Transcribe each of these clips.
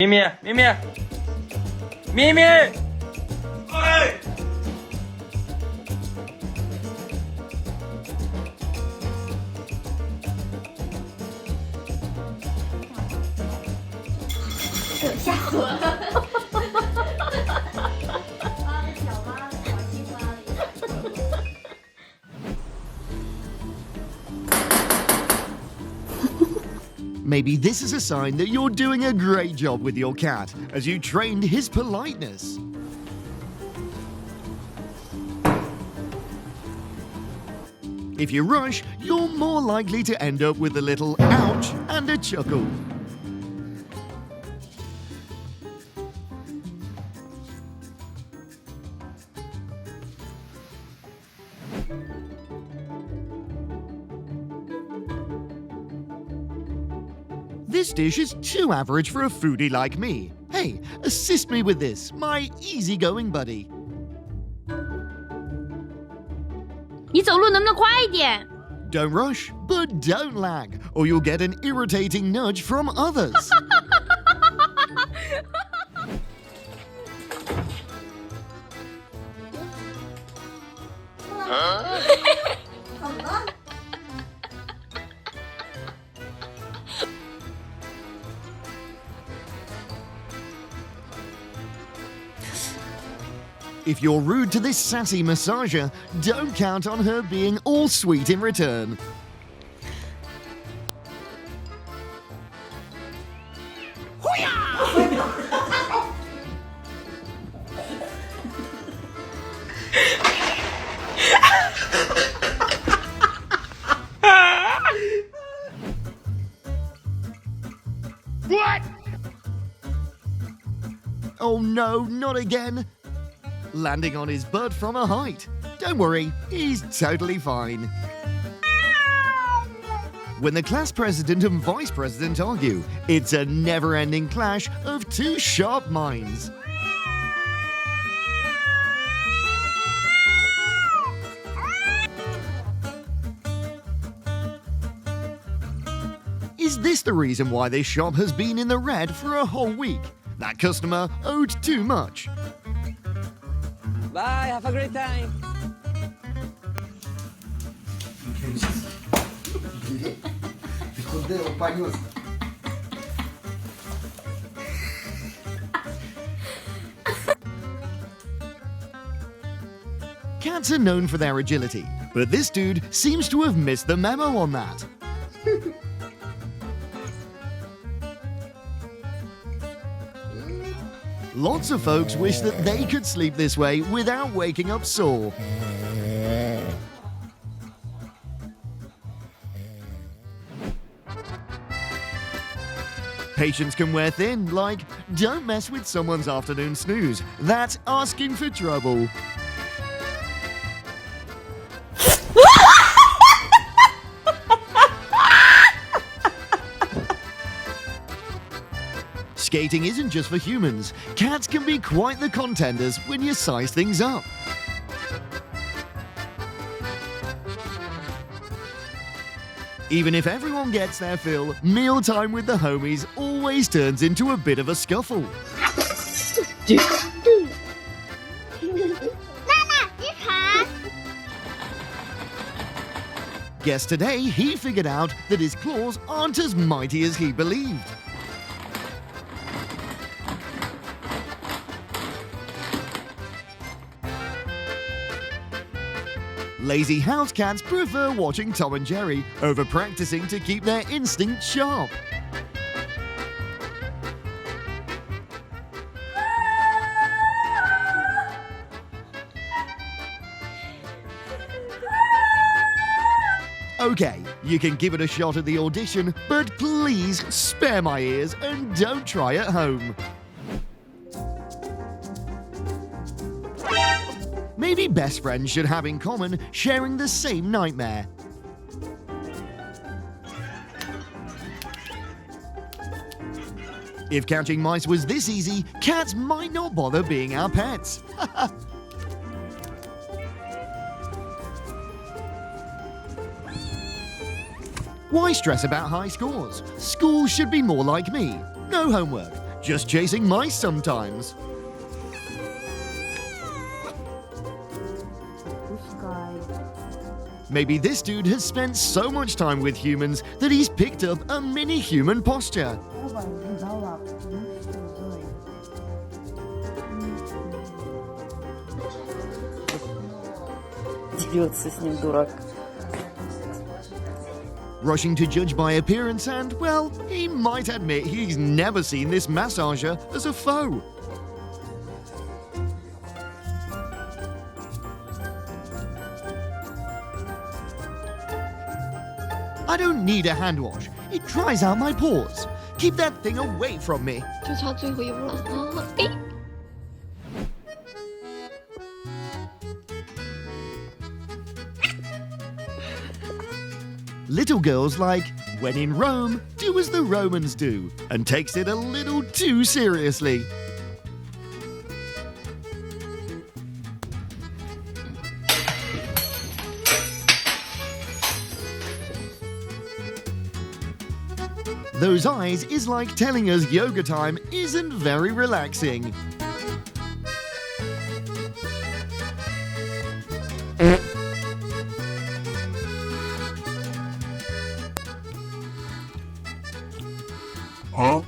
咪，咪咪，咪咪，哎。吓死我了！挖了小挖了，小心挖了一下。Maybe this is a sign that you're doing a great job with your cat, as you trained his politeness. If you rush, you're more likely to end up with a little ouch and a chuckle. This dish is too average for a foodie like me. Hey, assist me with this, my easygoing buddy. 你走路能不能快一点？ Don't rush, but don't lag, or you'll get an irritating nudge from others. If you're rude to this sassy massager, don't count on her being all sweet in return. What? Oh no, not again. Landing on his butt from a height. Don't worry, he's totally fine. When the class president and vice president argue, it's a never-ending clash of two sharp minds. Is this the reason why this shop has been in the red for a whole week? That customer owed too much. Bye, have a great time. Cats are known for their agility, but this dude seems to have missed the memo on that. Lots of folks wish that they could sleep this way without waking up sore. Patience can wear thin, like, don't mess with someone's afternoon snooze. That's asking for trouble. Skating isn't just for humans. Cats can be quite the contenders when you size things up. Even if everyone gets their fill, mealtime with the homies always turns into a bit of a scuffle. Guess today he figured out that his claws aren't as mighty as he believed. Lazy house cats prefer watching Tom and Jerry over practicing to keep their instincts sharp. Okay, you can give it a shot at the audition, but please spare my ears and don't try at home. Maybe best friends should have in common sharing the same nightmare. If catching mice was this easy, cats might not bother being our pets. Why stress about high scores? School should be more like me. No homework, just chasing mice sometimes. This guy. Maybe this dude has spent so much time with humans that he's picked up a mini-human posture. 老板，你知道吧？Дерется с ним дурак. Rushing to judge by appearance and, well, he might admit he's never seen this massager as a foe. I don't need a hand wash. It dries out my pores. Keep that thing away from me. 就差最后一步了啊！哎， Little girls like, when in Rome, do as the Romans do, and takes it a little too seriously. Those eyes is like telling us yoga time isn't very relaxing. Huh?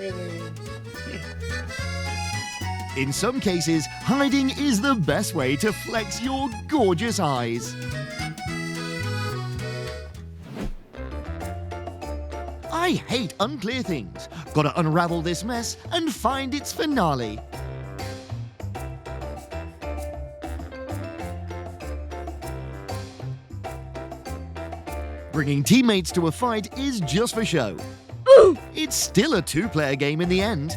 Really? In some cases, hiding is the best way to flex your gorgeous eyes. I hate unclear things. Gotta unravel this mess and find its finale. Bringing teammates to a fight is just for show. It's still a two-player game in the end.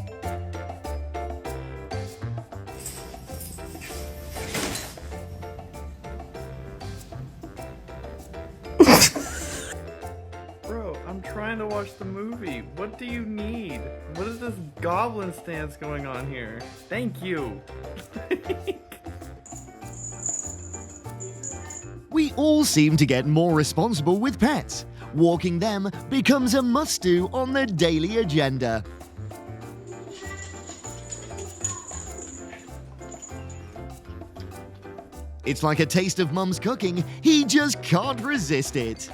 Bro, I'm trying to watch the movie. What do you need? What is this goblin stance going on here? Thank you. We all seem to get more responsible with pets. Walking them becomes a must-do on the daily agenda. It's like a taste of Mum's cooking. He just can't resist it.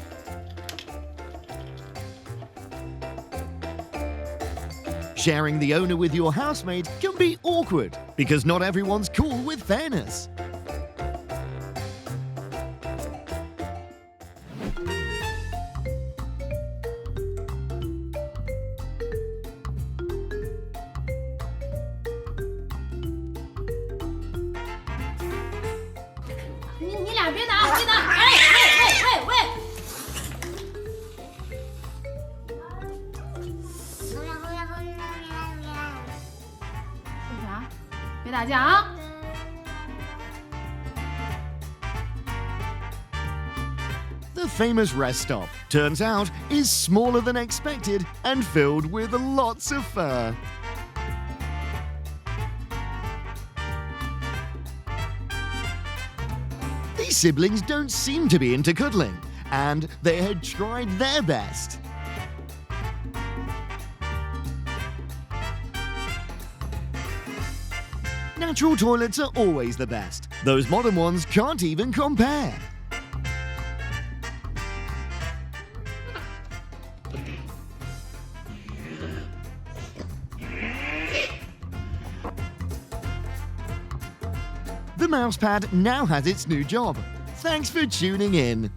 Sharing the owner with your housemate can be awkward because not everyone's cool with fairness.你俩别拿，别拿！哎！干啥？别打架啊！ The famous rest stop, turns out, is smaller than expected and filled with lots of fur. These siblings don't seem to be into cuddling, and they had tried their best. Natural toilets are always the best. Those modern ones can't even compare. The mousepad now has its new job. Thanks for tuning in.